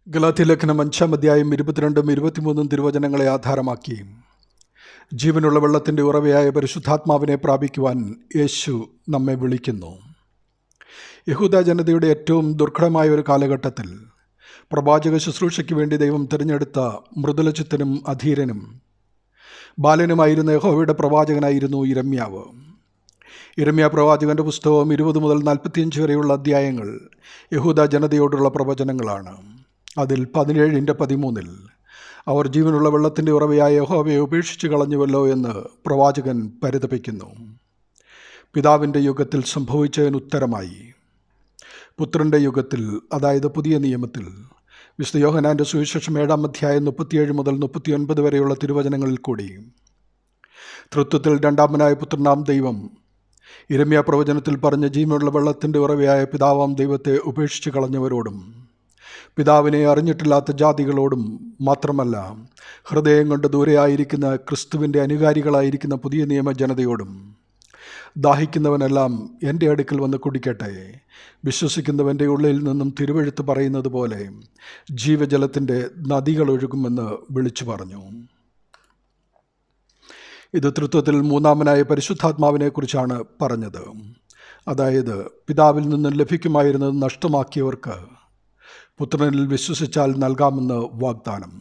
ഗലാത്യലേഖനം 5-ാം അധ്യായം 22-23 തിരുവചനങ്ങളെ ആധാരമാക്കി ജീവനുള്ള വെള്ളത്തിൻ്റെ ഉറവയായ പരിശുദ്ധാത്മാവിനെ പ്രാപിക്കുവാൻ യേശു നമ്മെ വിളിക്കുന്നു. യഹൂദ ജനതയുടെ ഏറ്റവും ദുർഘടമായ ഒരു കാലഘട്ടത്തിൽ പ്രവാചക ശുശ്രൂഷയ്ക്ക് വേണ്ടി ദൈവം തിരഞ്ഞെടുത്ത മൃദുലചിത്തനും അധീരനും ബാലനുമായിരുന്ന യഹോവയുടെ പ്രവാചകനായിരുന്നു യിരെമ്യാവ്. യിരെമ്യാ പ്രവാചകൻ്റെ പുസ്തകം 20 മുതൽ 45 വരെയുള്ള അധ്യായങ്ങൾ യഹൂദ ജനതയോടുള്ള പ്രവചനങ്ങളാണ്. അതിൽ 17-13 അവർ ജീവനുള്ള വെള്ളത്തിൻ്റെ ഉറവയായ യഹോവയെ ഉപേക്ഷിച്ച് കളഞ്ഞുവല്ലോ എന്ന് പ്രവാചകൻ പരിതപിക്കുന്നു. പിതാവിൻ്റെ യുഗത്തിൽ സംഭവിച്ചതിനുത്തരമായി പുത്രൻ്റെ യുഗത്തിൽ, അതായത് പുതിയ നിയമത്തിൽ, വിശുദ്ധ യോഹന്നാൻ്റെ സുവിശേഷം 7-ാം അധ്യായം 37 മുതൽ 39 വരെയുള്ള തിരുവചനങ്ങളിൽ കൂടി തൃത്വത്തിൽ രണ്ടാമനായ പുത്രനാം ദൈവം യിരെമ്യാ പ്രവചനത്തിൽ പറഞ്ഞ ജീവനുള്ള വെള്ളത്തിൻ്റെ ഉറവയായ പിതാവാം ദൈവത്തെ ഉപേക്ഷിച്ച് കളഞ്ഞവരോടും പിതാവിനെ അറിഞ്ഞിട്ടില്ലാത്ത ജാതികളോടും മാത്രമല്ല, ഹൃദയം കൊണ്ട് ദൂരെയായിരിക്കുന്ന ക്രിസ്തുവിൻ്റെ അനുകാരികളായിരിക്കുന്ന പുതിയ നിയമ ജനതയോടും, ദാഹിക്കുന്നവനെല്ലാം എൻ്റെ അടുക്കൽ വന്ന് കുടിക്കട്ടെ, വിശ്വസിക്കുന്നവൻ്റെ ഉള്ളിൽ നിന്നും തിരുവെഴുത്ത് പറയുന്നത് പോലെ ജീവജലത്തിൻ്റെ നദികൾ ഒഴുകുമെന്ന് വിളിച്ചു പറഞ്ഞു. ഇത് തൃത്വത്തിൽ മൂന്നാമനായ പരിശുദ്ധാത്മാവിനെക്കുറിച്ചാണ് പറഞ്ഞത്. അതായത് പിതാവിൽ നിന്നും ലഭിക്കുമായിരുന്നത് നഷ്ടമാക്കിയവർക്ക് പുത്രനിൽ വിശ്വസിച്ചാൽ നൽകാമെന്ന് വാഗ്ദാനം.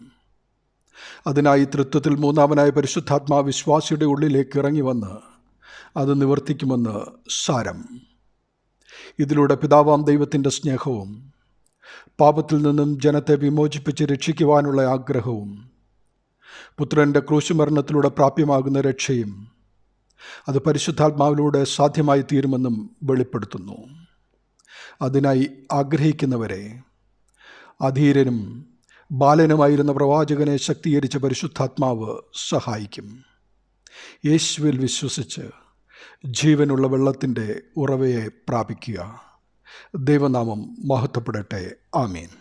അതിനായി തൃത്വത്തിൽ മൂന്നാമനായ പരിശുദ്ധാത്മാവ് വിശ്വാസിയുടെ ഉള്ളിലേക്ക് ഇറങ്ങി വന്ന് അത് നിവർത്തിക്കുമെന്ന് സാരം. ഇതിലൂടെ പിതാവാം ദൈവത്തിൻ്റെ സ്നേഹവും പാപത്തിൽ നിന്നും ജനത്തെ വിമോചിപ്പിച്ച് രക്ഷിക്കുവാനുള്ള ആഗ്രഹവും പുത്രൻ്റെ ക്രൂശുമരണത്തിലൂടെ പ്രാപ്യമാകുന്ന രക്ഷയും അത് പരിശുദ്ധാത്മാവിലൂടെ സാധ്യമായി തീരുമെന്നും വെളിപ്പെടുത്തുന്നു. അതിനായി ആഗ്രഹിക്കുന്നവരെ അധീരനും ബാലനുമായിരുന്ന പ്രവാചകനെ ശക്തീകരിച്ച പരിശുദ്ധാത്മാവ് സഹായിക്കും. യേശുവിൽ വിശ്വസിച്ച് ജീവനുള്ള വെള്ളത്തിൻ്റെ ഉറവയെ പ്രാപിക്കുക. ദൈവനാമം മഹത്വപ്പെടട്ടെ. ആമേൻ.